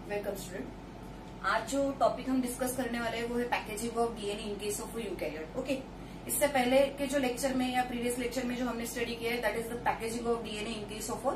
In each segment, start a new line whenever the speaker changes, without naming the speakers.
Welcome student. आज जो topic हम डिस्कस करने वाले हैं वो है packaging of DNA in case of eukaryote. Okay, इससे पहले के जो लेक्चर में या प्रीवियस लेक्चर में जो हमने स्टडी किया है that is the packaging of DNA in case of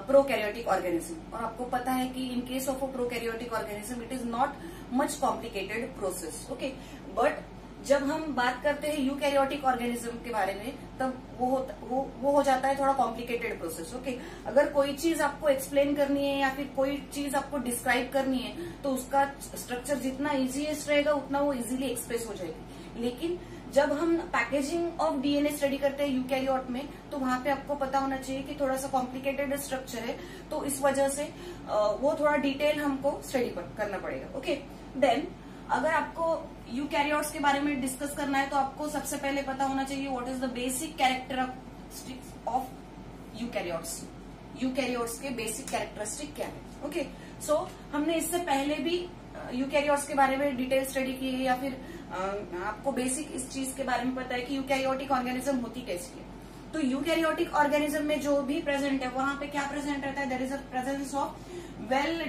prokaryotic organism. और आपको पता है कि इन case of prokaryotic organism it is not much complicated process. Okay, but जब हम बात करते हैं यूकैरियोटिक ऑर्गेनिज्म के बारे में तब वो हो जाता है थोड़ा कॉम्प्लिकेटेड प्रोसेस। ओके, अगर कोई चीज आपको एक्सप्लेन करनी है या फिर कोई चीज आपको डिस्क्राइब करनी है तो उसका स्ट्रक्चर जितना इजीएस्ट रहेगा उतना वो इजीली एक्सप्रेस हो जाएगी। लेकिन जब हम पैकेजिंग ऑफ डीएनए स्टडी करते हैं यूकैरियोट में तो वहां पे आपको पता होना चाहिए कि थोड़ा सा कॉम्प्लिकेटेड स्ट्रक्चर है, तो इस वजह से वो थोड़ा डिटेल हमको स्टडी करना पड़ेगा। ओके, देन अगर आपको यूकैरियोट्स के बारे में डिस्कस करना है तो आपको सबसे पहले पता होना चाहिए what is the basic characteristics of eukaryotes. Eukaryotes के बेसिक कैरेक्टरिस्टिक क्या है। ओके, सो हमने इससे पहले भी यूकैरियोट्स के बारे में डिटेल स्टडी की है या फिर आपको बेसिक इस चीज के बारे में पता है कि यूकैरियोटिक ऑर्गेनिज्म होती कैसी है। तो यूकैरियोटिक ऑर्गेनिज्म में जो भी प्रेजेंट है वहां पे क्या प्रेजेंट रहता है, there is a presence of well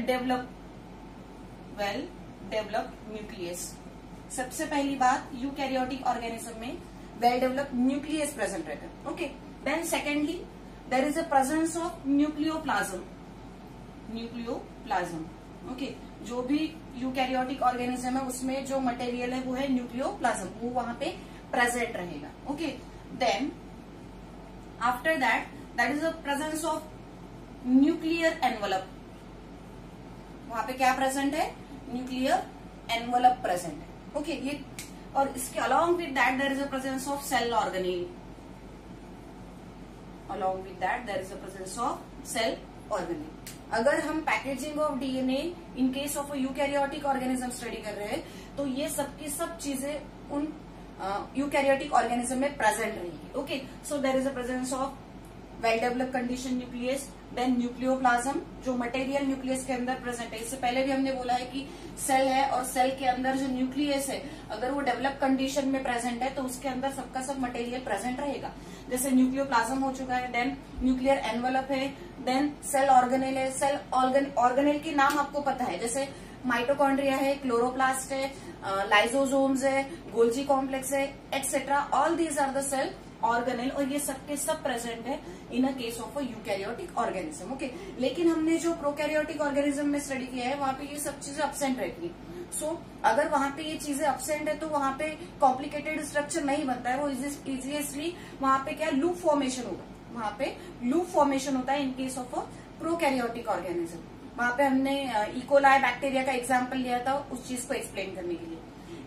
developed nucleus. सबसे पहली बात, यूकैरियोटिक ऑर्गेनिज्म में वेल डेवलप्ड न्यूक्लियस प्रेजेंट रहता है। Okay, then secondly there is a presence of nucleoplasm. Okay, जो भी यूकैरियोटिक ऑर्गेनिज्म है उसमें जो मटेरियल है वो है न्यूक्लियोप्लाज्म, वो वहां पे प्रेजेंट रहेगा। Okay, then after that is the presence of nuclear envelope. वहां पे क्या प्रेजेंट है, न्यूक्लियर एनवलप प्रेजेंट है। ओके, ये और इसके along with that there is a presence of cell organelle. Along with that there is a presence of cell organelle. अगर हम packaging of DNA in case of eukaryotic organism study कर रहे हैं तो ये सबकी सब चीजें उन यूकैरियोटिक ऑर्गेनिज्म में प्रेजेंट रहेगी। Okay, so there is a presence of well developed condition nucleus, then nucleoplasm जो मटेरियल न्यूक्लियस के अंदर प्रेजेंट है। इससे पहले भी हमने बोला है कि सेल है और सेल के अंदर जो न्यूक्लियस है अगर वो डेवलप कंडीशन में प्रेजेंट है तो उसके अंदर सबका सब मटेरियल प्रेजेंट रहेगा। जैसे न्यूक्लियोप्लाज्म हो चुका है, देन न्यूक्लियर एनवलप है, देन सेल ऑर्गेनेल है। सेल ऑर्गेनेल के नाम आपको पता है, जैसे माइटोकॉन्ड्रिया है, क्लोरोप्लास्ट है, लाइसोसोम्स है, गोल्जी कॉम्प्लेक्स है, etcetera. All these are the cell organelle और ये सबके सब प्रेजेंट है in a case of a eukaryotic organism. Okay, लेकिन हमने जो प्रोकैरियोटिक ऑर्गेनिज्म में स्टडी किया है वहां पे ये सब चीजें अब्सेंट रहती है। सो अगर वहां पे ये चीजें अब्सेंट है तो वहां पे कॉम्प्लिकेटेड स्ट्रक्चर नहीं बनता है, वो इजिएस्टली वहां पे क्या लूप फॉर्मेशन होगा, वहां पे लूप फॉर्मेशन होता है in case of a prokaryotic organism. वहां पे हमने इकोलाई बैक्टीरिया का एग्जाम्पल लिया था उस चीज को एक्सप्लेन करने के लिए।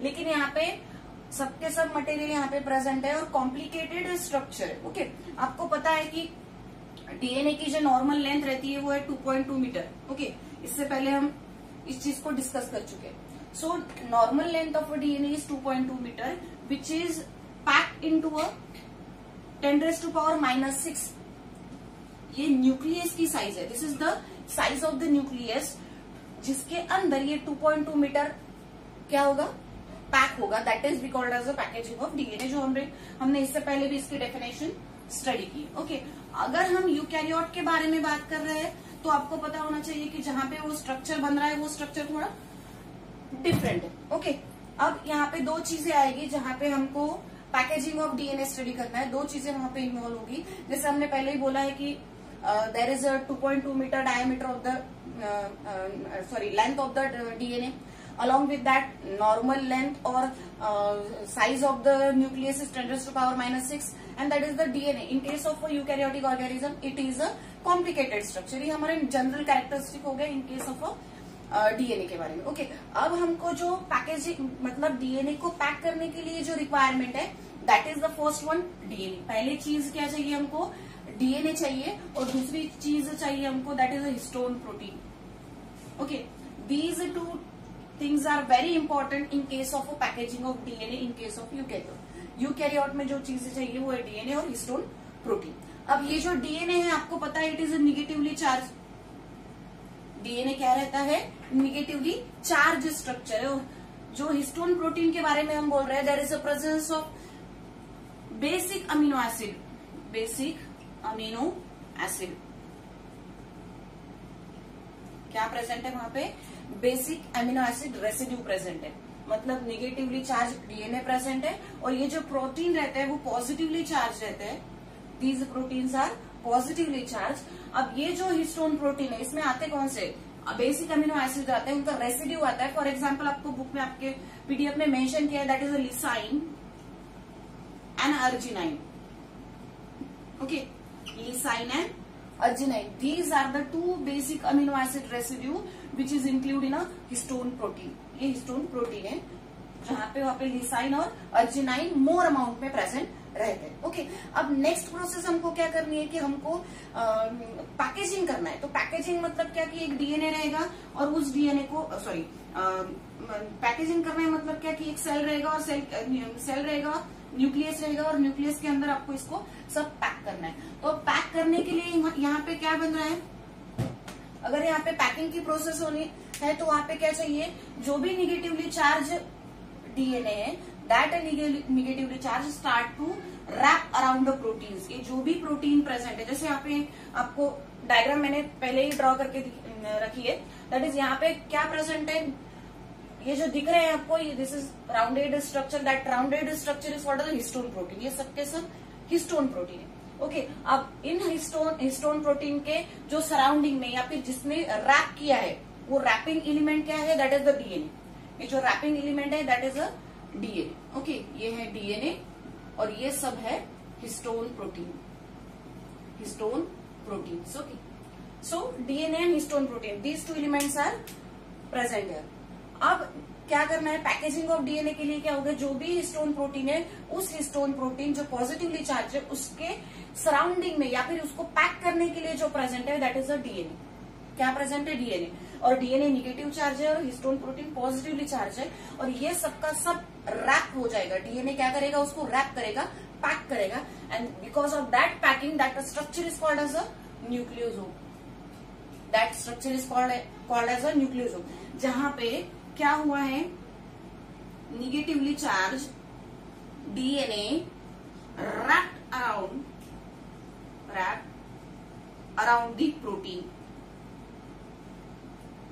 लेकिन यहाँ पे सबके सब मटेरियल यहाँ पे प्रेजेंट है और कॉम्प्लिकेटेड स्ट्रक्चर है। ओके, आपको पता है कि डीएनए की जो नॉर्मल लेंथ रहती है वो है 2.2 मीटर। ओके, इससे पहले हम इस चीज को डिस्कस कर चुके हैं। So normal length of DNA is 2.2 metre which is packed into a 10⁻⁻⁶। ये न्यूक्लियस की साइज है, this is the size of the nucleus जिसके अंदर ये 2.2 मीटर क्या होगा, पैक होगा। That is record as a packaging of DNA, जो हमने इससे पहले भी इसकी डेफिनेशन स्टडी की। ओके, अगर हम यूकैरियोट के बारे में बात कर रहे हैं तो आपको पता होना चाहिए कि जहां पे वो स्ट्रक्चर बन रहा है वो स्ट्रक्चर थोड़ा डिफरेंट है। ओके, अब यहाँ पे दो चीजें आएगी जहां पे हमको पैकेजिंग ऑफ डीएनए स्टडी करना है। दो चीजें वहां पे इन्वॉल्व होगी। जैसे हमने पहले ही बोला है कि there is a 2.2 metre diameter of the length of the DNA. Along with that, normal length or size of the nucleus is 10⁻⁻⁶, and that is the DNA. In case of a eukaryotic organism, it is a complicated structure. ये हमारे general characteristic हो गए इन case of DNA के बारे में। Okay, अब हमको जो पैकेजिंग मतलब डीएनए को पैक करने के लिए जो रिक्वायरमेंट है that is the first one, DNA. पहली चीज क्या चाहिए हमको, डीएनए चाहिए, और दूसरी चीज चाहिए हमको that is a histone protein. Okay, these two things are very important in case of a packaging of DNA in case of eukaryote। Eukaryote में जो चीजें चाहिए वो है डीएनए और हिस्टोन प्रोटीन। अब ये जो डीएनए है आपको पता है it is negatively charge. DNA क्या रहता है, निगेटिवली चार्ज स्ट्रक्चर है। और जो हिस्टोन प्रोटीन के बारे में हम बोल रहे हैं there is a presence of basic amino acid. क्या प्रेजेंट है वहां पे? Basic amino acid residue present है, मतलब निगेटिवली चार्ज डीएनए प्रेजेंट है, और ये जो प्रोटीन रहते हैं वो पॉजिटिवली चार्ज रहते हैं। These proteins are positively charge. अब ये जो हिस्टोन प्रोटीन है इसमें आते कौन से? बेसिक अमीनो एसिड आते हैं, उनका रेसिड्यू आता है। फॉर एग्जाम्पल आपको बुक में आपके पीडीएफ में मेंशन किया है, that is a lysine and arginine. Okay, lysine and arginine. These are the two basic amino acid residue which is included in a histone protein. ये histone protein है जहां पे वहां पे लिसाइन और अर्जिनाइन मोर अमाउंट में present रहते हैं। ओके, अब नेक्स्ट प्रोसेस हमको क्या करनी है कि हमको पैकेजिंग करना है। तो पैकेजिंग मतलब क्या कि एक डीएनए रहेगा और उस डीएनए को पैकेजिंग करना है मतलब क्या कि एक सेल रहेगा और सेल रहेगा, न्यूक्लियस रहेगा, और न्यूक्लियस के अंदर आपको इसको सब पैक करना है। तो पैक करने के लिए यहाँ पे क्या बन रहा है? अगर यहाँ पे पैकिंग की प्रोसेस होनी है तो वहां पे क्या चाहिए? जो भी निगेटिवली चार्ज डीएनए है, that negatively charge start to wrap around the proteins. ये जो भी प्रोटीन प्रेजेंट है, जैसे यहाँ पे आपको डायग्राम मैंने पहले ही ड्रॉ करके रखी है, दैट इज यहाँ पे क्या प्रेजेंट है? ये जो दिख रहे हैं आपको, ये this is rounded structure, that rounded structure is called the histone protein. ये सबके सब हिस्टोन प्रोटीन है। ओके, अब इन हिस्टोन प्रोटीन के जो सराउंडिंग में या फिर जिसने रैप किया है, वो रैपिंग एलिमेंट क्या है? That is the DNA. ये जो रैपिंग एलिमेंट है that is a DNA. Okay, ये है डीएनए और ये सब है histone protein. Histone protein. Okay, so DNA and histone protein, these two elements are present here. अब क्या करना है? पैकेजिंग ऑफ डीएनए के लिए क्या होगा? जो भी हिस्टोन प्रोटीन है, उस हिस्टोन प्रोटीन जो पॉजिटिवली चार्ज है उसके सराउंडिंग में या फिर उसको पैक करने के लिए जो प्रेजेंट है दैट इज अ डीएनए। क्या प्रेजेंट है? डीएनए। और डीएनए निगेटिव चार्ज है और हिस्टोन प्रोटीन पॉजिटिवली चार्ज है, और ये सबका सब रैप हो जाएगा। डीएनए क्या करेगा? उसको रैप करेगा, पैक करेगा, and because of that packing that structure is called as a nucleosome. That structure is called as a nucleosome, जहां पे क्या हुआ है? Negatively charge DNA wrapped around the protein.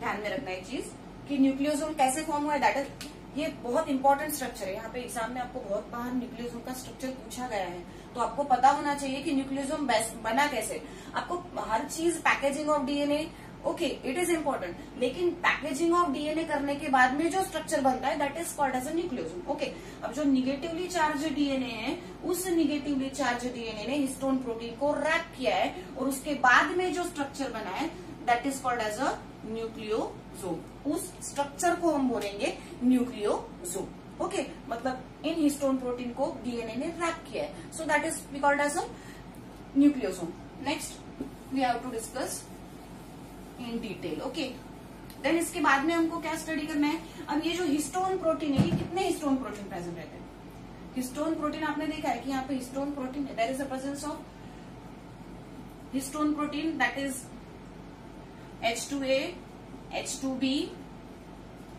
ध्यान में रखना एक चीज कि न्यूक्लियोसोम कैसे फॉर्म हुआ है, दैट इज, ये बहुत इंपॉर्टेंट स्ट्रक्चर है। यहाँ पे एग्जाम में आपको बहुत बार न्यूक्लियोसोम का स्ट्रक्चर पूछा गया है, तो आपको पता होना चाहिए कि न्यूक्लियोसोम बना कैसे। आपको हर चीज packaging of DNA, okay, it is important, लेकिन पैकेजिंग ऑफ डीएनए करने के बाद में जो स्ट्रक्चर बनता है that is called as a nucleosome. Okay, अब जो निगेटिवली चार्ज डीएनए है, उस निगेटिवली चार्ज डीएनए ने हिस्टोन प्रोटीन को रैप किया है और उसके बाद में जो स्ट्रक्चर बना है that is called as a nucleosome. उस स्ट्रक्चर को हम बोलेंगे न्यूक्लियोसोम। ओके, मतलब इन हिस्टोन प्रोटीन को डीएनए ने रैप किया है, so that is called as a nucleosome. Next we have to discuss in detail. Okay, then इसके बाद में हमको क्या स्टडी करना है? अब ये जो हिस्टोन प्रोटीन है, ये कितने हिस्टोन प्रोटीन प्रेजेंट रहते हैं? हिस्टोन प्रोटीन आपने देखा है कि यहाँ पे हिस्टोन प्रोटीन है, there is the presence of histone protein, that is H2A, H2B,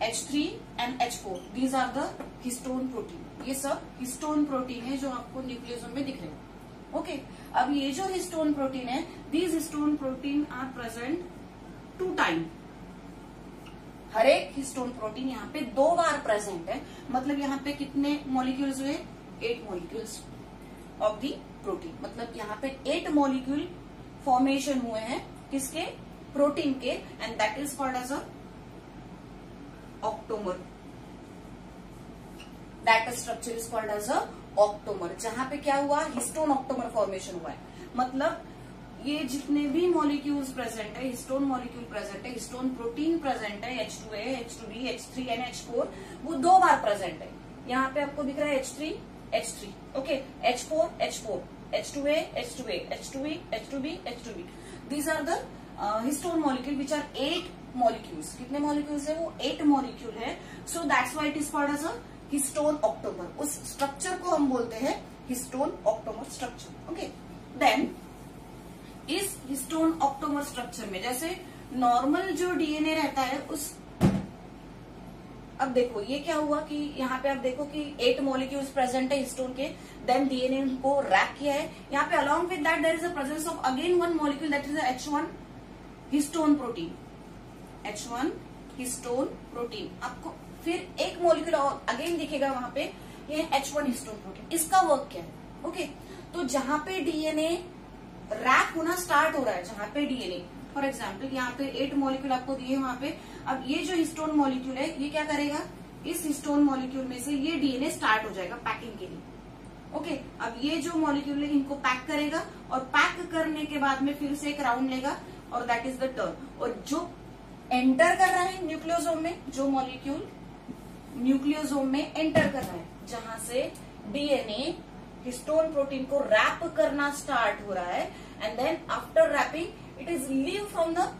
H3 and H4. These are the histone protein. ये सब हिस्टोन प्रोटीन है जो आपको न्यूक्लियोसोम में दिख रहे हैं। ओके, अब ये जो हिस्टोन प्रोटीन है, these histone protein are present 2 time. हर एक हिस्टोन प्रोटीन यहाँ पे 2 बार प्रेजेंट है, मतलब यहाँ पे कितने मॉलिक्यूल्स हुए? 8 मॉलिक्यूल्स ऑफ दी प्रोटीन। मतलब यहाँ पे 8 मॉलिक्यूल फॉर्मेशन हुए हैं, किसके? प्रोटीन के, and that is called as a octamer. That structure is called as a octamer, जहां पे क्या हुआ? हिस्टोन ऑक्टोमर फॉर्मेशन हुआ है। मतलब ये जितने भी मॉलिक्यूल्स प्रेजेंट है, हिस्टोन मॉलिक्यूल प्रेजेंट है, हिस्टोन प्रोटीन प्रेजेंट है, H2A, H2B, H3 and H4, वो 2 बार प्रेजेंट है। यहाँ पे आपको दिख रहा है H3, H3, okay, H4, H4, H2A, H2A, H2B, H2B, H2B. These are the histone molecule which are 8 molecules. कितने मॉलिक्यूल्स है? वो 8 मॉलिक्यूल है, so that's why it is called as a histone octamer. उस स्ट्रक्चर को हम बोलते हैं histone octamer structure. ओके, देन इस हिस्टोन ऑक्टोमर स्ट्रक्चर में जैसे नॉर्मल जो डीएनए रहता है उस, अब देखो ये क्या हुआ कि यहाँ पे आप देखो कि 8 मॉलिक्यूल्स प्रेजेंट है हिस्टोन के, देन डीएनए को रैप किया है। यहाँ पे along with that there is a presence of again 1 molecule that is H1 histone protein. H1 histone protein. आपको फिर एक मॉलिक्यूल और अगेन दिखेगा वहां पे, ये H1 हिस्टोन प्रोटीन। इसका वर्क क्या है? ओके, तो जहां पे डीएनए रैप होना स्टार्ट हो रहा है, जहां पे डीएनए फॉर एग्जाम्पल यहाँ पे 8 मॉलिक्यूल आपको दिए वहां पे, अब ये जो हिस्टोन मॉलिक्यूल है ये क्या करेगा, इस हिस्टोन मॉलिक्यूल में से ये डीएनए स्टार्ट हो जाएगा पैकिंग के लिए। ओके, अब ये जो मॉलिक्यूल है इनको पैक करेगा और पैक करने के बाद में फिर से एक राउंड लेगा और दैट इज द टर्न। और जो एंटर कर रहा है न्यूक्लियोसोम में, जो मॉलिक्यूल न्यूक्लियोसोम में एंटर कर रहा है, जहां से डीएनए हिस्टोन प्रोटीन को रैप करना स्टार्ट हो रहा है, and then after wrapping it is leave from the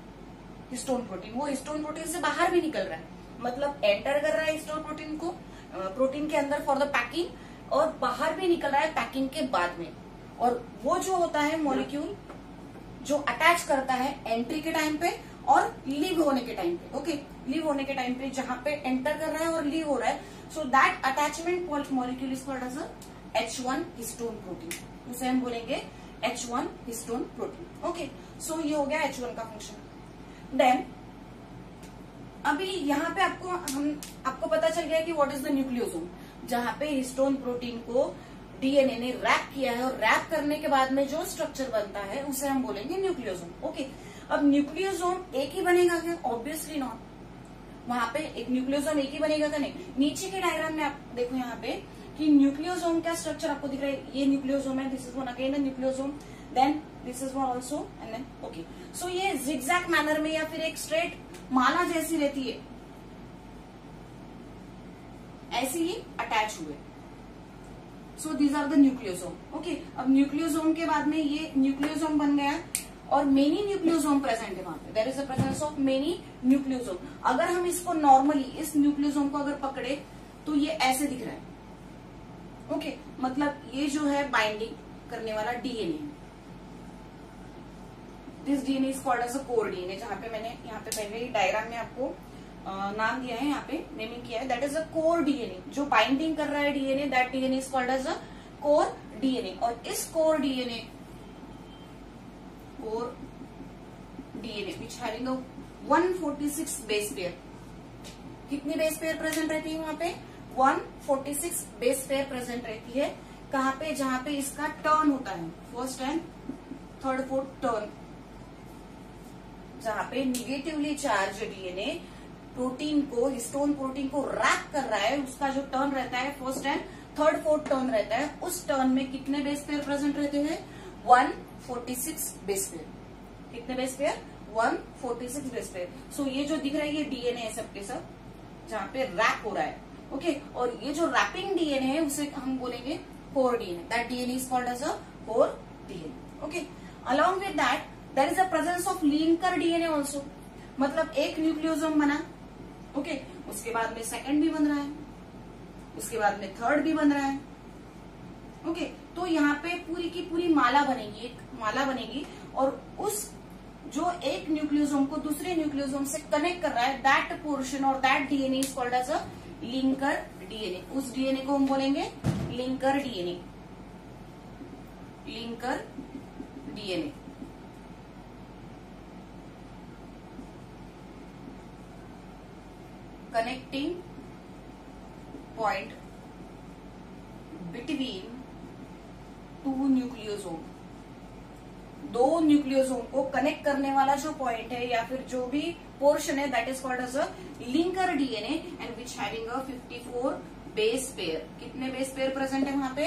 histone protein. वो हिस्टोन प्रोटीन से बाहर भी निकल रहा है, मतलब एंटर कर रहा है हिस्टोन प्रोटीन को, प्रोटीन के अंदर फॉर द पैकिंग, और बाहर भी निकल रहा है पैकिंग के बाद में। और वो जो होता है मॉलिक्यूल जो अटैच करता है एंट्री के टाइम पे और लीव होने के टाइम पे। ओके, लीव होने के टाइम पे जहां पे एंटर कर रहा है और लीव हो रहा है, so that attachment molecule is called as H1 histone protein. उसे हम बोलेंगे H1 histone protein. Okay, so ये हो गया H1 का फंक्शन। देन अभी यहाँ पे आपको पता चल गया कि व्हाट इज द न्यूक्लियोसोम, जहां पे हिस्टोन प्रोटीन को डीएनए ने रैप किया है, और रैप करने के बाद में जो स्ट्रक्चर बनता है उसे हम बोलेंगे न्यूक्लियोसोम। ओके, अब न्यूक्लियोसोम एक ही बनेगा क्या? Obviously not. वहां पे एक न्यूक्लियोसोम एक ही बनेगा क्या? नहीं। नीचे के डायग्राम में आप देखो यहाँ पे कि न्यूक्लियोसोम का स्ट्रक्चर आपको दिख रहा है, ये न्यूक्लियोसोम है, this is one again nucleosome, then this is one also, and then okay. So ये जिगजैग मैनर में या फिर एक स्ट्रेट माला जैसी रहती है, ऐसे ही अटैच हुए। So these are the nucleosome. Okay, अब न्यूक्लियोसोम के बाद में ये न्यूक्लियोसोम बन गया और मेनी न्यूक्लियोसोम प्रेजेंट है वहां पे, there is a presence of many nucleosome. अगर हम इसको नॉर्मली इस न्यूक्लियोसोम को अगर पकड़े तो ये ऐसे दिख रहा है। ओके, मतलब ये जो है बाइंडिंग करने वाला DNA, this DNA is called as a core DNA, जहां पे मैंने यहाँ पे पहले ही डायग्राम में आपको नाम दिया है, यहाँ पे नेमिंग किया है, that is a core DNA. जो बाइंडिंग कर रहा है DNA, that DNA is called as a core DNA. और इस core DNA which having a 146 base pair, कितनी बेस पेयर प्रेजेंट रहती है वहां पे? 146 बेस पेयर प्रेजेंट रहती है। कहां पे? जहां पे इसका टर्न होता है, first and third fourth turn, जहां पे निगेटिवली चार्ज डीएनए प्रोटीन को, हिस्टोन प्रोटीन को रैप कर रहा है, उसका जो टर्न रहता है first and third fourth turn रहता है, उस टर्न में कितने बेस पेयर प्रेजेंट रहते हैं? 146 बेस पेयर। कितने base pair? 146 base pair. So ये जो दिख रहा है ये डीएनए है सब के सब, जहां पे रैप हो रहा है। ओके, और ये जो रैपिंग डीएनए है उसे हम बोलेंगे core DNA, that DNA is called as a core DNA. Okay, along with that there is a presence of linker DNA also, मतलब एक न्यूक्लियोसोम बना, ओके, उसके बाद में सेकंड भी बन रहा है, उसके बाद में थर्ड भी बन रहा है। ओके, तो यहाँ पे पूरी की पूरी माला बनेगी, एक माला बनेगी, और उस जो एक न्यूक्लियोसोम को दूसरे न्यूक्लियोसोम से कनेक्ट कर रहा है, दैट पोर्शन और that DNA is called as a linker DNA. उस डीएनए को हम बोलेंगे linker DNA. Linker DNA. Connecting point between two nucleosome, दो न्यूक्लियोसोम को कनेक्ट करने वाला जो पॉइंट है या फिर जो भी पोर्शन है, that is called as a linker DNA, and which having a 54 base pair. कितने बेस पेयर प्रेजेंट है वहां पे?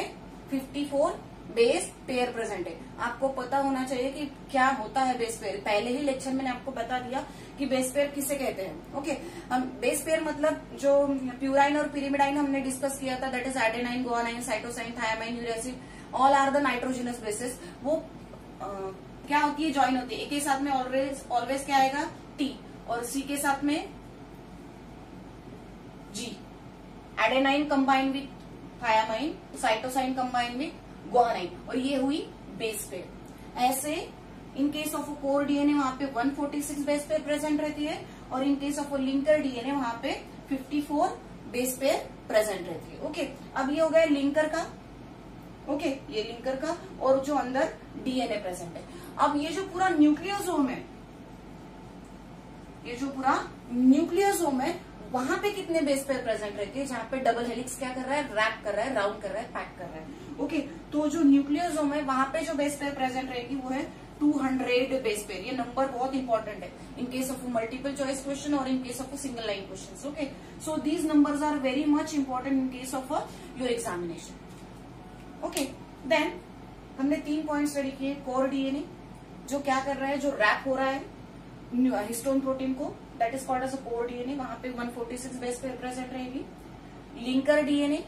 54 बेस पेयर प्रेजेंट है। आपको पता होना चाहिए कि क्या होता है बेस पेयर, पहले ही लेक्चर मैंने आपको बता दिया कि बेस पेयर किसे कहते हैं। ओके, हम बेस पेयर मतलब जो प्यूराइन और पिरिमिडाइन हमने डिस्कस किया था, that is adenine, guanine, cytosine, thiamine, uric acid, all are the nitrogenous bases. वो क्या होती है? ज्वाइन होती है। एक के साथ में ऑलवेज क्या आएगा? टी, और सी के साथ में G. Adenine combine with thymine, cytosine combine with guanine, और ये हुई बेस पेयर। ऐसे in case of core DNA वहां पे 146 बेस पेयर प्रेजेंट रहती है, और in case of linker DNA वहां पे 54 बेस पेयर प्रेजेंट रहती है। ओके, अब ये हो गया लिंकर का। ओके, ये लिंकर का, और जो अंदर डीएनए प्रेजेंट है। अब ये जो पूरा न्यूक्लियोसोम है, ये जो पूरा न्यूक्लियोसोम है वहां पे कितने बेस पेयर प्रेजेंट रहती है, जहां पे डबल हेलिक्स क्या कर रहा है, रैप कर रहा है, राउंड कर रहा है, पैक कर रहा है। ओके, तो जो न्यूक्लियोसोम है वहां पे जो बेस पेयर प्रेजेंट रहेगी वो है 200 बेस पेयर। ये नंबर बहुत इंपॉर्टेंट है in case of multiple choice question और in case of single line question. Okay, so these numbers are very much important in case of your examination. Okay, then हमने 3 point study किए। कोर DNA जो क्या कर रहा है, जो रैप हो रहा है हिस्टोन प्रोटीन को, that is called as a core DNA, वहां पे 146 बेस पेयर प्रेजेंट रहेगी। लिंकर डीएनए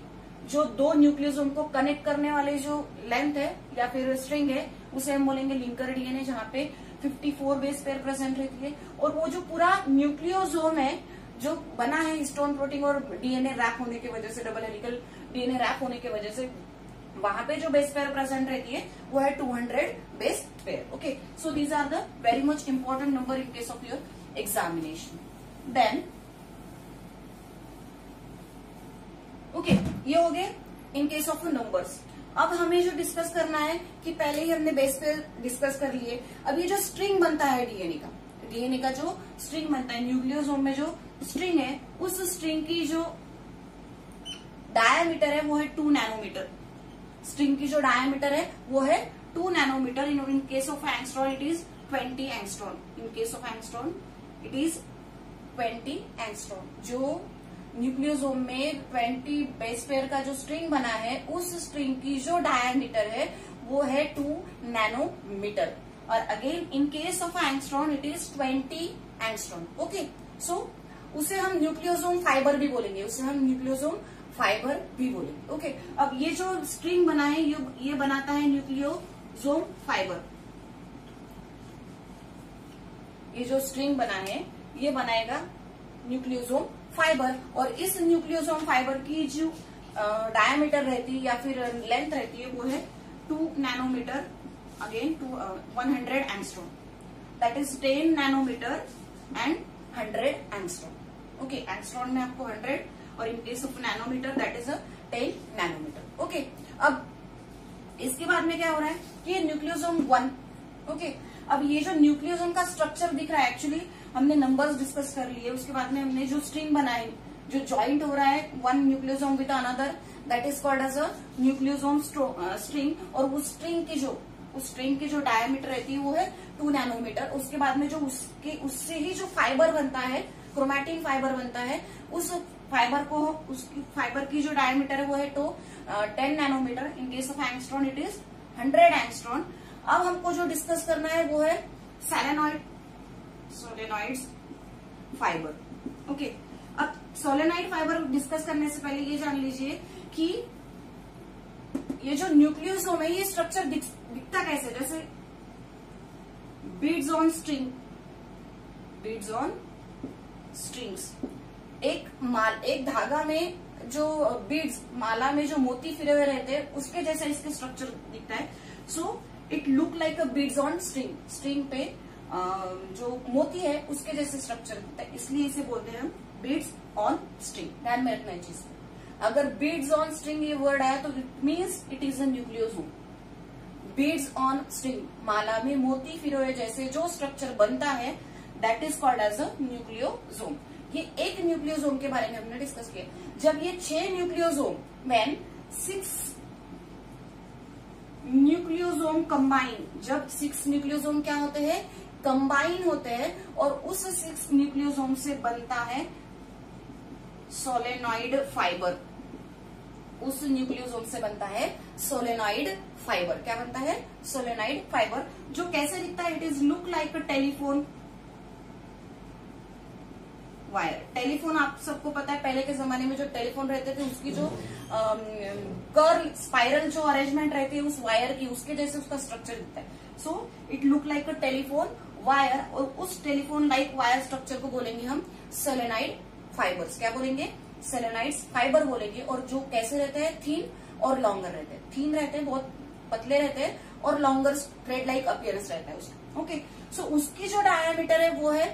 जो दो न्यूक्लियोसोम को कनेक्ट करने वाले जो लेंथ है या फिर स्ट्रिंग है उसे हम बोलेंगे लिंकर डीएनए, जहां पे 54 बेस पेयर प्रेजेंट रहती है। और वो जो पूरा न्यूक्लियोसोम है जो बना है हिस्टोन प्रोटीन और डीएनए रैप होने की वजह से, डबल हेलिकल डीएनए रैप होने की वजह से वहां पे जो बेस पेयर प्रेजेंट रहती है वो है 200 base pair. Okay, so these are the very much important number in case of your examination. Then okay, ये हो गए इन केस ऑफ नंबर्स। अब हमें जो डिस्कस करना है कि पहले ही हमने बेस पेयर डिस्कस कर लिए, अब ये जो स्ट्रिंग बनता है डीएनए का जो स्ट्रिंग बनता है, न्यूक्लियोसोम में जो स्ट्रिंग है उस स्ट्रिंग की जो डायामीटर है वो है 2 नैनोमीटर। स्ट्रिंग की जो डायामीटर है वो है 2 nanometer. In case of angstrom it is 20 angstrom. In case of angstrom it is 20 angstrom. जो न्यूक्लियोसोम में 20 बेस पेयर का जो स्ट्रिंग बना है उस स्ट्रिंग की जो डायामीटर है वो है 2 नैनोमीटर। और again in case of angstrom it is 20 angstrom. Okay, so उसे हम न्यूक्लियोसोम फाइबर भी बोलेंगे, फाइबर भी बोलेंगे। ओके, अब ये जो स्ट्रिंग बना है ये बनाता है न्यूक्लियोसोम फाइबर। ये जो स्ट्रिंग बना है ये बनाएगा न्यूक्लियोसोम फाइबर। और इस न्यूक्लियोसोम फाइबर की जो डायामीटर रहती है या फिर लेंथ रहती है वो है 2 nanometer. Again 100 angstrom, that is 10 nanometer and 100 angstrom. Okay, angstrom में आपको 100 और in case of nanometer that is 10 nanometer. Okay, अब इसके बाद में क्या हो रहा है कि ये न्यूक्लियोसोम 1। ओके, अब ये जो न्यूक्लियोसोम का स्ट्रक्चर दिख रहा है, एक्चुअली हमने नंबर्स डिस्कस कर लिए। उसके बाद में हमने जो स्ट्रिंग बनाई, जो ज्वाइंट हो रहा है one nucleosome with another, that is called as a nucleosome string. और उस स्ट्रिंग की जो डायमीटर रहती है वो है 2 नैनोमीटर। उसके बाद में जो उससे ही जो फाइबर बनता है, क्रोमैटिन फाइबर बनता है, उस फाइबर की जो डायमीटर है वो है 10 nanometer. In case of angstrom it is 100 angstrom. अब हमको जो डिस्कस करना है वो है सोलेनॉइड फाइबर। ओके, अब सोलेनॉइड फाइबर डिस्कस करने से पहले ये जान लीजिए कि ये जो न्यूक्लियोसोम है ये स्ट्रक्चर दिखता कैसे, जैसे बीड्स ऑन स्ट्रिंग्स। एक धागा में जो बीड्स, माला में जो मोती फिरे हुए रहते हैं उसके जैसा इसके स्ट्रक्चर दिखता है। So it look like a beads on string पे जो मोती है उसके जैसे स्ट्रक्चर दिखता है, इसलिए इसे बोलते हैं हम बीड्स ऑन स्ट्रिंग। ध्यान में रखना है चीज। अगर बीड्स ऑन स्ट्रिंग ये वर्ड आया तो it means it is a nucleosome. Beads on string, माला में मोती फिरे हुए जैसे जो स्ट्रक्चर बनता है that is called as a nucleosome. ये एक न्यूक्लियोसोम के बारे में हमने डिस्कस किया। जब ये 6 न्यूक्लियोसोम, व्हेन 6 न्यूक्लियोसोम कंबाइन, जब 6 न्यूक्लियोसोम क्या होते हैं, कंबाइन होते हैं और उस 6 न्यूक्लियोसोम से बनता है सोलेनॉइड फाइबर। उस न्यूक्लियोसोम से बनता है सोलेनॉइड फाइबर। क्या बनता है? सोलेनॉइड फाइबर, जो कैसे दिखता है? It is look like a telephone wire. Telephone आप सबको पता है, पहले के जमाने में जो टेलीफोन रहते थे उसकी जो कर्ल स्पाइरल जो अरेंजमेंट रहती है उस वायर की, उसके जैसे उसका स्ट्रक्चर दिखता है। So it look like a telephone wire, और उस टेलीफोन लाइक वायर स्ट्रक्चर को बोलेंगे हम सोलेनॉइड फाइबर्स। क्या बोलेंगे? सोलेनॉइड फाइबर बोलेंगे। और जो कैसे रहते हैं? थीन और लॉन्गर रहते हैं। थीन रहते हैं, बहुत पतले रहते हैं, और लॉन्गर थ्रेड लाइक अपीयरेंस रहता है उसका। ओके, सो उसकी जो डायामीटर है वो है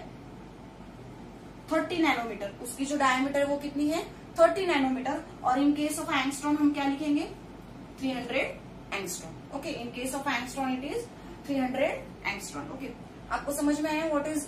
30 नैनोमीटर। उसकी जो डायमीटर है वो कितनी है? 30 नैनोमीटर। और इन केस ऑफ एंगस्ट्रॉन हम क्या लिखेंगे? 300 angstrom. Okay, in case of angstrom it is 300 angstrom. Okay, आपको समझ में आया व्हाट इज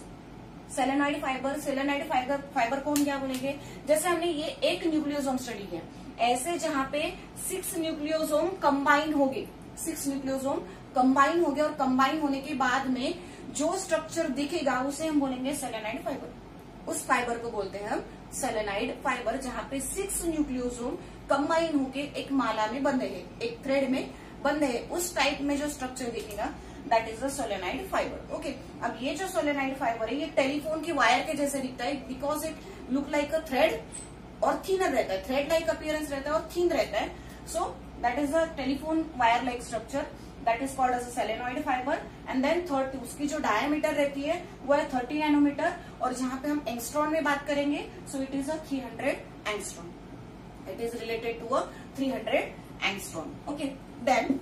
सेलेनॉइड फाइबर को हम क्या बोलेंगे, जैसे हमने ये एक न्यूक्लियोसोम स्टडी किया, ऐसे जहां पे 6 न्यूक्लियोसोम कंबाइन हो गए, 6 न्यूक्लियोसोम कंबाइन हो गए, और कंबाइन होने के बाद में जो स्ट्रक्चर दिखेगा उसे हम बोलेंगे सेलेनाइड फाइबर। उस फाइबर को बोलते हैं हम सेलेनाइड फाइबर, जहां पे 6 न्यूक्लियोसोम कंबाइन होके एक माला में बंधे हैं, एक थ्रेड में बंधे हैं, उस टाइप में जो स्ट्रक्चर दिखेगा that is the solenoid fibre. Okay, अब ये जो सोलेनाइड फाइबर है ये टेलीफोन की वायर के जैसे दिखता है, because it look like a thread और थिनर रहता है, थ्रेड लाइक अपीयरेंस रहता है और थिन रहता है। So that is the telephone wire like structure, that is called as a solenoid fibre. And then 30, उसकी जो डायमीटर रहती है वो है 30 नैनोमीटर, और जहां पे हम एंगस्ट्रॉन में बात करेंगे so it is a 300 angstrom, it is related to a 300 angstrom. Okay, then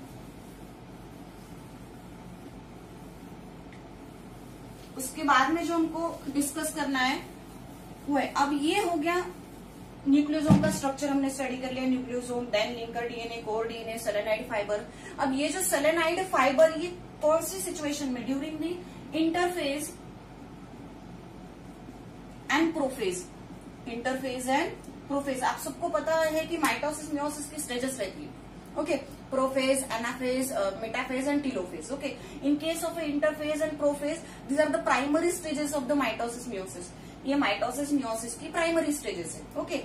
उसके बाद में जो हमको डिस्कस करना है वो है, अब ये हो गया न्यूक्लियोसोम का स्ट्रक्चर हमने स्टडी कर लिया, nucleosome, then linker DNA, core DNA, solenoid fiber. अब ये जो सेलेनाइड फाइबर ये कौन सी सिचुएशन में, during the interphase and prophase, interphase and prophase. आप सबको पता है कि माइटोसिस मियोसिस की स्टेजेस रहती है, okay, prophase, anaphase, metaphase and telophase. Okay, in case of interphase and prophase these are the primary stages of the mitosis meiosis. ये mitosis meiosis की प्राइमरी स्टेजेस है। ओके,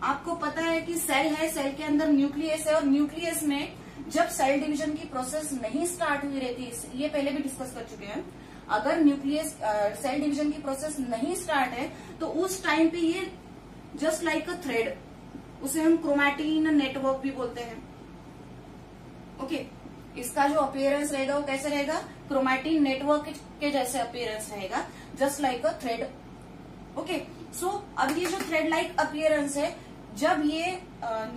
आपको पता है कि सेल है, सेल के अंदर न्यूक्लियस है, और न्यूक्लियस में जब सेल डिवीजन की प्रोसेस नहीं स्टार्ट हुई रहती, ये पहले भी डिस्कस कर चुके हैं, अगर न्यूक्लियस सेल डिवीजन की प्रोसेस नहीं स्टार्ट है तो उस टाइम पे ये जस्ट लाइक अ थ्रेड, उसे हम क्रोमैटिन नेटवर्क भी बोलते हैं। ओके, इसका जो अपीयरेंस रहेगा वो कैसे रहेगा, क्रोमैटिन नेटवर्क के जैसे अपीयरेंस रहेगा, just like a thread. Okay, so अब ये जो थ्रेड लाइक अपीयरेंस है, जब ये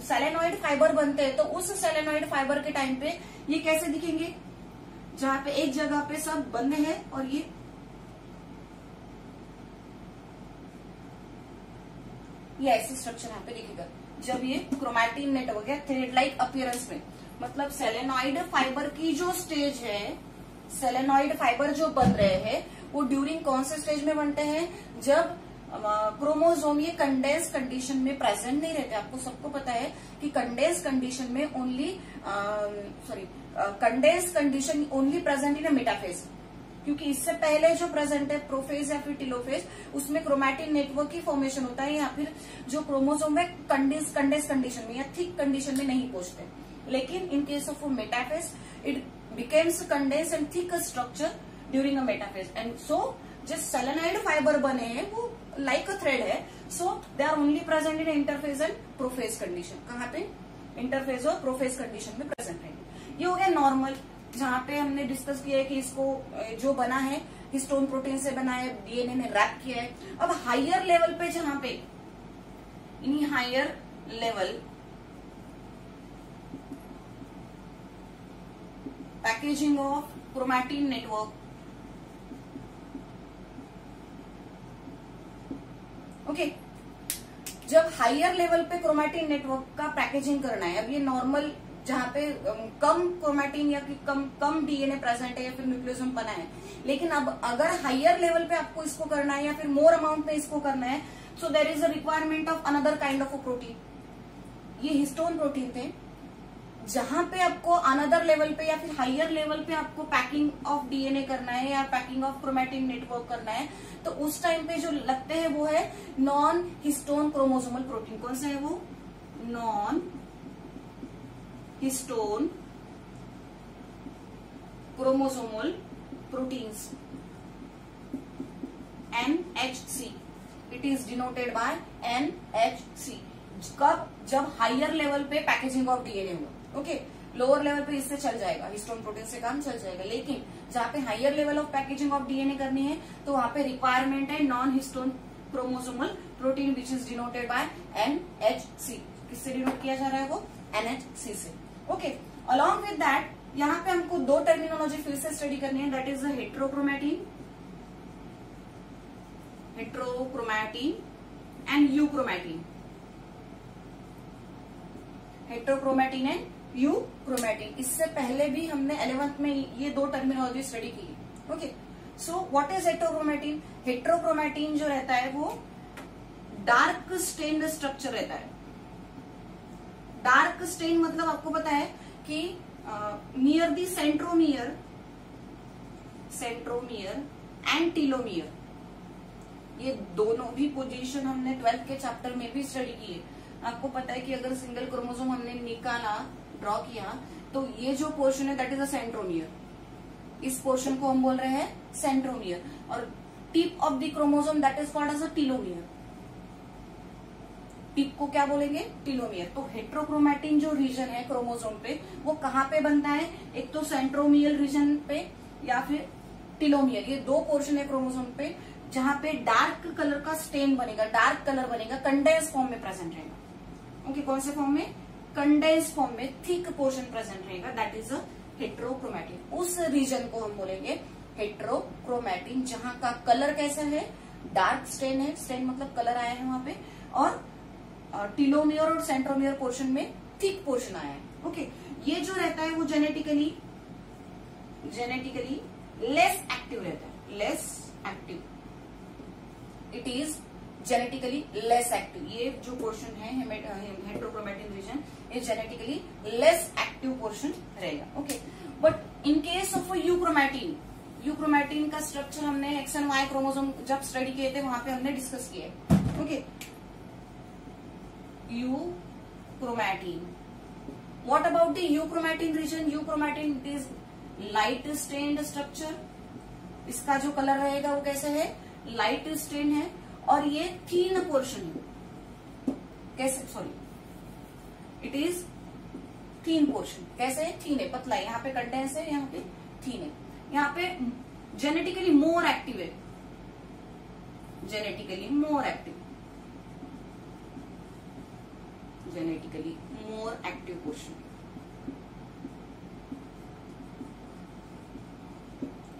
सेलेनॉइड फाइबर बनते हैं तो उस सेलेनॉइड फाइबर के टाइम पे ये कैसे दिखेंगे, जहां पे एक जगह पे सब बंधे हैं और ये ऐसे स्ट्रक्चर यहाँ पे दिखेगा जब ये क्रोमैटिन नेटवर्क है थ्रेड लाइक अपीयरेंस में। मतलब सेलेनॉइड फाइबर की जो स्टेज है, सेलेनॉइड फाइबर जो बन रहे हैं वो ड्यूरिंग कौन से स्टेज में बनते हैं, जब क्रोमोसोम ये कंडेंस कंडीशन में प्रेजेंट नहीं रहते। आपको सबको पता है कि कंडेंस कंडीशन में condense condition only present in a metaphase, क्योंकि इससे पहले जो प्रेजेंट है प्रोफेज या फिर टीलोफेज, उसमें क्रोमैटिन नेटवर्क की फॉर्मेशन होता है, या फिर जो क्रोमोसोम है कंडेंस कंडीशन में या थिक कंडीशन में नहीं पहुंचते। लेकिन इन case of metaphase it becomes condense and thick structure during a metaphase, and so जो सेलेनाइड फाइबर बने हैं वो लाइक अ थ्रेड है, so they are only present in interphase and prophase condition. कहाँ पे, इंटरफेज और प्रोफेज कंडीशन में present रहेंगे। ये हो गया नॉर्मल, जहां पे हमने डिस्कस किया है कि इसको जो बना है हिस्टोन प्रोटीन से बना है, डीएनए ने रैप किया है। अब हायर लेवल पे, जहां पे in higher level packaging of chromatin network, okay, जब हायर लेवल पे क्रोमैटिन नेटवर्क का पैकेजिंग करना है, अब ये नॉर्मल जहां पे कम क्रोमैटिन या कम डीएनए प्रेजेंट है या फिर न्यूक्लियोसोम बना है, लेकिन अब अगर हायर लेवल पे आपको इसको करना है या फिर मोर अमाउंट में इसको करना है, so there is a requirement of another kind of a protein. ये हिस्टोन प्रोटीन थे, जहां पे आपको अनदर लेवल पे या फिर हायर लेवल पे आपको पैकिंग ऑफ डीएनए करना है या पैकिंग ऑफ क्रोमैटिन नेटवर्क करना है, तो उस टाइम पे जो लगते हैं वो है नॉन हिस्टोन क्रोमोसोमल प्रोटीन। कौन सा है वो, non histone chromosomal proteins, NHC, it is denoted by NHC। कब, जब हायर लेवल पे पैकेजिंग ऑफ डीएनए हुआ, ओके, लोअर लेवल पे इससे चल जाएगा, हिस्टोन प्रोटीन से काम चल जाएगा, लेकिन जहां पे higher level of packaging of DNA करनी है तो वहां पे रिक्वायरमेंट है non histone chromosomal protein which is denoted by NHC। किससे डिनोट किया जा रहा है वो, NHC से। ओके, अलॉन्ग विद दैट यहाँ पे हमको दो टर्मिनोलॉजी फिर से स्टडी करनी है, that is the heterochromatin and euchromatin. Heterochromatin and euchromatin, इससे पहले भी हमने 11th में ये दो टर्मिनोलॉजी स्टडी की है। Okay, so what is heterochromatin? Heterochromatin जो रहता है वो डार्क स्टेन्ड स्ट्रक्चर रहता है। डार्क स्टेन मतलब आपको पता है कि near the centromere and telomere, ये दोनों भी पोजीशन हमने 12th के चैप्टर में भी स्टडी की है। आपको पता है कि अगर सिंगल क्रोमोसोम हमने निकाला, ड्रॉ किया, तो ये जो पोर्शन है दैट इज अ सेंट्रोमियर। इस पोर्शन को हम बोल रहे हैं सेंट्रोमियर, और tip of the chromosome that is called as a telomere. Tip को क्या बोलेंगे? टीलोमियर। तो हेट्रोक्रोमैटिन जो रीजन है क्रोमोसोम पे, वो कहाँ पे बनता है? एक तो सेंट्रोमियर रीजन पे या फिर टीलोमियर। ये दो पोर्शन है क्रोमोसोम पे जहां पे डार्क कलर का स्टेन बनेगा, डार्क कलर बनेगा, कंडेंस फॉर्म में प्रेजेंट रहेगा। ओके, कौन से फॉर्म में? कंडेंस फॉर्म में थिक पोर्शन प्रेजेंट रहेगा, दैट इज अ हेट्रोक्रोमैटिन। उस रीजन को हम बोलेंगे हेट्रोक्रोमैटिन, जहां का कलर कैसा है? डार्क स्टेन है, स्टेन मतलब कलर आया है वहां पे, और टीलोमियर और सेंट्रोमियर पोर्शन में थिक पोर्शन आया है। ओके, ये जो रहता है वो जेनेटिकली लेस एक्टिव रहता है, less active. It is genetically less active. ये जो पोर्शन है हेट्रोक्रोमैटिन रीजन, ये जेनेटिकली लेस एक्टिव पोर्शन रहेगा। Okay, but in case of euchromatin का स्ट्रक्चर हमने एक्स एंड वाई क्रोमोसोम जब स्टडी किए थे वहां पे हमने डिस्कस किया। Okay, euchromatin. What about the euchromatin region? Euchromatin it is light stained structure. इसका जो कलर रहेगा वो कैसे है? लाइट स्टेन है, और ये थीन पोर्शन है। कैसे? Sorry, it is thin portion. कैसे है? थीन है, पतला है। यहाँ पे कंडेंस है, यहाँ पे थीन है। यहाँ पे जेनेटिकली मोर एक्टिव है, जेनेटिकली मोर एक्टिव पोर्शन।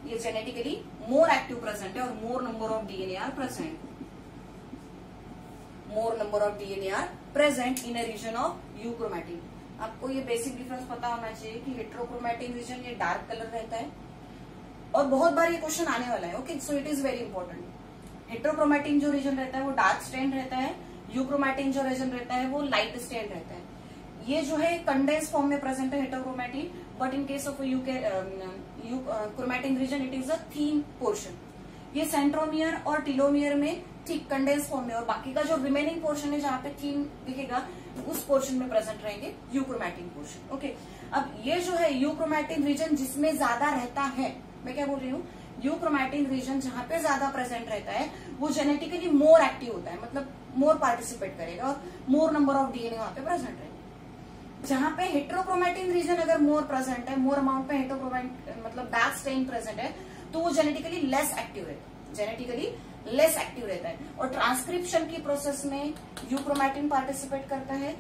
ये जेनेटिकली मोर एक्टिव प्रेजेंट है, और more number of DNA are present. More number of DNA are present in a region of euchromatin. आपको ये बेसिक डिफरेंस पता होना चाहिए कि हेट्रोक्रोमैटिन रीजन ये डार्क कलर रहता है, और बहुत बार ये क्वेश्चन आने वाला है। Okay, so it is very important. Heterochromatin जो रीजन रहता है वो डार्क स्टेन रहता है, यूक्रोमैटिन जो रीजन रहता है वो लाइट स्टेन रहता है। ये जो है कंडेंस फॉर्म में प्रेजेंट है heterochromatin, but in case of chromatin region it is a thin portion. ये सेंट्रोमियर और टीलोमियर में थिक कंडेंस फॉर्म में, और बाकी का जो रिमेनिंग पोर्शन है जहाँ पे थीन दिखेगा उस पोर्शन में प्रेजेंट रहेंगे यूक्रोमैटिन पोर्शन। ओके, अब ये जो है यूक्रोमैटिन रीजन जिसमें ज्यादा रहता है, मैं क्या बोल रही हूँ, यूक्रोमैटिन रीजन जहां पे ज्यादा प्रेजेंट रहता है वो जेनेटिकली मोर एक्टिव होता है, मतलब मोर पार्टिसिपेट करेगा और मोर नंबर ऑफ डीएनए वहां पे प्रेजेंट रहेगा। जहां पे हेट्रोक्रोमैटिन रीजन अगर मोर प्रेजेंट है, मोर अमाउंट में हेट्रोक्रोमैटिन मतलब डार्क स्टेन प्रेजेंट है, तो वो जेनेटिकली लेस एक्टिव रहता है, जेनेटिकली लेस एक्टिव रहता है। और ट्रांसक्रिप्शन की प्रोसेस में यूक्रोमैटिन पार्टिसिपेट करता है,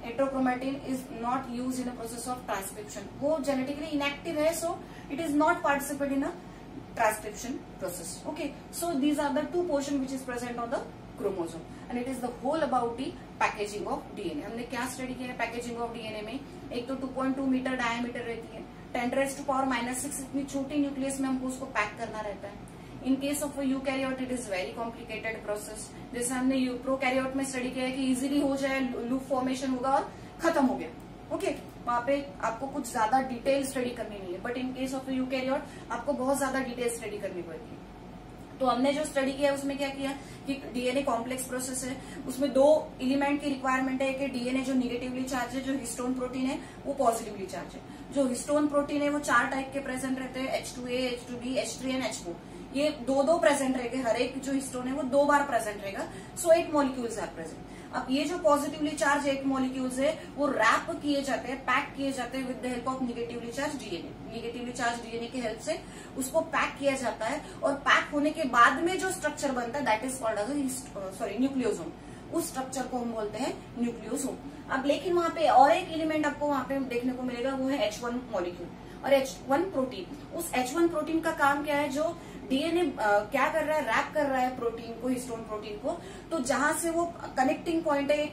heterochromatin is not use in a process of transcription. वो जेनेटिकली इनएक्टिव है, so it is not participate in a transcription process. Okay, so these are the two portion which is present on the chromosome, and it is the whole about the packaging of DNA. हमने क्या study किया है packaging of DNA में? एक तो 2.2 metre diameter रहती है, 10⁻⁻⁶ इतनी छोटी न्यूक्लियस में हमको उसको पैक करना रहता है। In case of eukaryote it is very complicated process. जैसे हमने प्रोकैरियोट में स्टडी किया है कि इजिली हो जाए, लूप फॉर्मेशन होगा और खत्म हो गया। ओके, वहां पे आपको कुछ ज्यादा डिटेल स्टडी करनी नहीं है, but in case of eukaryote आपको बहुत ज्यादा डिटेल स्टडी करनी पड़ती है। तो हमने जो स्टडी किया उसमें क्या किया कि डीएनए कॉम्प्लेक्स प्रोसेस है, उसमें दो एलिमेंट की रिक्वायरमेंट है कि डीएनए जो निगेटिवली चार्ज है, जो हिस्टोन प्रोटीन है वो पॉजिटिवली चार्ज है। जो हिस्टोन प्रोटीन है वो 4 टाइप के प्रेजेंट रहते हैं, H2A, H2B, H3 and H4। ये दो प्रेजेंट रहेंगे, हर एक जो हिस्टोन है वो 2 बार प्रेजेंट रहेगा, सो 8 मॉलिक्यूल्स आर प्रेजेंट। अब ये जो पॉजिटिवली चार्ज 8 मॉलिक्यूल्स है वो रैप किए जाते हैं, पैक किए जाते हैं with the help of negatively charge DNA. Negatively charge DNA की हेल्प से उसको पैक किया जाता है, और पैक होने के बाद में जो स्ट्रक्चर बनता है that is called as nucleosome. उस स्ट्रक्चर को हम बोलते हैं न्यूक्लियोसोम। अब लेकिन वहां पे और एक एलिमेंट आपको वहां पे देखने को मिलेगा, वो है H1 मॉलिक्यूल और H1 प्रोटीन। उस H1 प्रोटीन का काम क्या है, जो डीएनए क्या कर रहा है, रैप कर रहा है प्रोटीन को, हिस्टोन प्रोटीन को। तो जहां से वो कनेक्टिंग पॉइंट है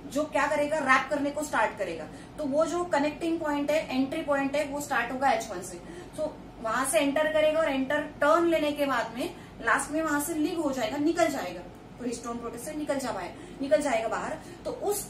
जो क्या करेगा, रैप करने को स्टार्ट करेगा, तो वो जो कनेक्टिंग पॉइंट है, एंट्री पॉइंट है, वो स्टार्ट होगा H1 से। तो वहां से एंटर करेगा और एंटर टर्न लेने के बाद में लास्ट में वहां से लीव हो जाएगा, निकल जाएगा, तो हिस्टोन प्रोटीन से निकल जाएगा बाहर, तो उस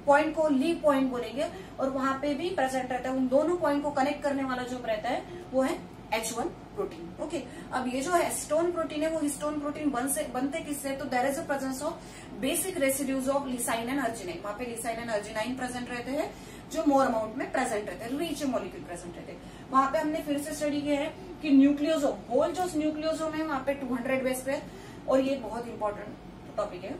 पॉइंट को लीव पॉइंट बोलेंगे और वहां पे भी प्रेजेंट रहता है। उन दोनों पॉइंट को कनेक्ट करने वाला जो रहता है वो है H1 प्रोटीन। ओके, अब ये जो हिस्टोन प्रोटीन है वो हिस्टोन प्रोटीन बनते किससे, तो there is a presence of basic residues of lysine and arginine. वहां पे लिसाइन एंड अर्जिनाइन प्रेजेंट रहते हैं जो मोर अमाउंट में प्रेजेंट रहते हैं, रिच मॉलिक्यूल प्रेजेंट रहते हैं। वहां पे हमने फिर से स्टडी किया है कि न्यूक्लियोसोम, होल जो न्यूक्लियोसोम है वहां पे 200 बेस पेयर, और ये बहुत इंपॉर्टेंट टॉपिक है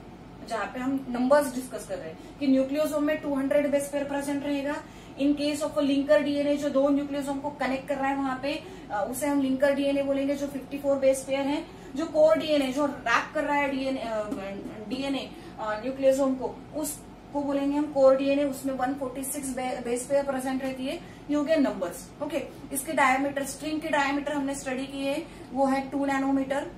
जहां पे हम नंबर्स डिस्कस कर रहे हैं कि न्यूक्लियोसोम में 200 बेस पेयर प्रेजेंट रहेगा। इन केस ऑफ लिंकर डीएनए जो दो न्यूक्लियोसोम को कनेक्ट कर रहा है वहां पे उसे हम लिंकर डीएनए बोलेंगे जो 54 बेस पेयर है। जो कोर डीएनए जो रैप कर रहा है डीएनए न्यूक्लियोसोम को, उसको बोलेंगे हम कोर डीएनए, उसमें 146 बेस पेयर प्रेजेंट रहती है। ये हो गया नंबर्स। ओके, इसके डायमीटर, स्ट्रिंग के डायमीटर हमने स्टडी किए, वो है 2 नैनोमीटर।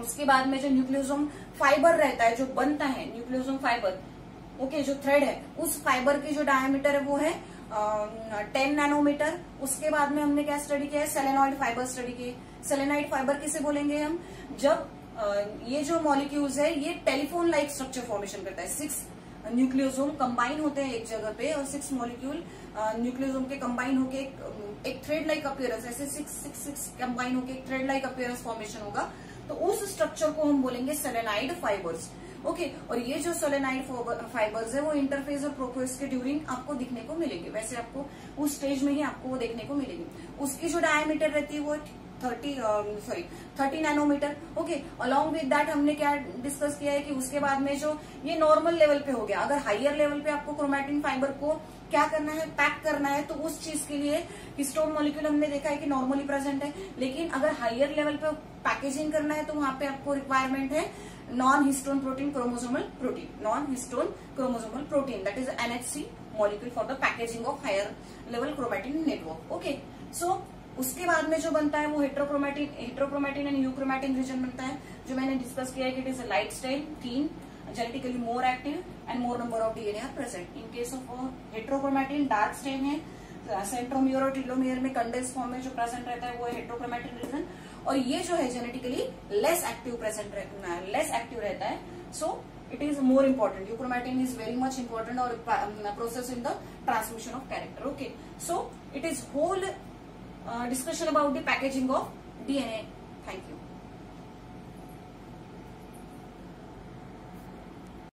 उसके बाद में जो न्यूक्लियोसोम फाइबर रहता है जो बनता है न्यूक्लियोसोम फाइबर, ओके, जो थ्रेड है उस फाइबर की जो डायमीटर है वो है 10 नैनोमीटर। उसके बाद में हमने क्या स्टडी किया है, सेलेनॉइड फाइबर स्टडी किए। सेलेनाइड फाइबर किसे बोलेंगे हम, जब ये जो मॉलिक्यूल्स है ये टेलीफोन लाइक स्ट्रक्चर फॉर्मेशन करता है। 6 न्यूक्लियोसोम कंबाइन होते हैं एक जगह पे और 6 मॉलिक्यूल न्यूक्लियोसोम के कंबाइन होके एक थ्रेड लाइक अपीयरेंस, ऐसे 6 कंबाइन होके एक थ्रेड लाइक अपीयरेंस फॉर्मेशन होगा, तो उस स्ट्रक्चर को हम बोलेंगे सेलेनाइड फाइबर्स। ओके, और ये जो सोलेनाइड फाइबर्स है वो इंटरफेज और प्रोफेज के ड्यूरिंग आपको दिखने को मिलेंगे। वैसे आपको उस स्टेज में ही आपको वो देखने को मिलेंगे। उसकी जो डायमीटर रहती है वो 30 nanometer. Okay, along with that हमने क्या डिस्कस किया है कि उसके बाद में जो ये नॉर्मल लेवल पे हो गया, अगर हायर लेवल पे आपको क्रोमैटिन फाइबर को क्या करना है, पैक करना है, तो उस चीज के लिए हिस्टोन मॉलिक्यूल हमने देखा है कि नॉर्मली प्रेजेंट है। लेकिन अगर हायर लेवल पे पैकेजिंग करना है तो वहां पे आपको रिक्वायरमेंट है non histone protein chromosomal protein, non histone chromosomal protein, that is NHC molecule for the packaging of higher level chromatin network. Okay, so उसके बाद में जो बनता है वो हेट्रोक्रोमैटिन एंड यूक्रोमैटिन रीजन बनता है, जो मैंने डिस्कस किया है कि it is a light stain, clean, genetically more active and more number of DNA are present. In case of heterochromatin dark stain है, सेंट्रोमियर और टीलोमियर में कंडेंस फॉर्म में जो प्रेजेंट रहता है वो है हेट्रोक्रोमैटिन रीजन, और ये जो है जेनेटिकली लेस एक्टिव रहता है। So it is more important, euchromatin is very much important और process in the transmission of character. Okay, so it is whole discussion about the packaging of DNA. Thank you.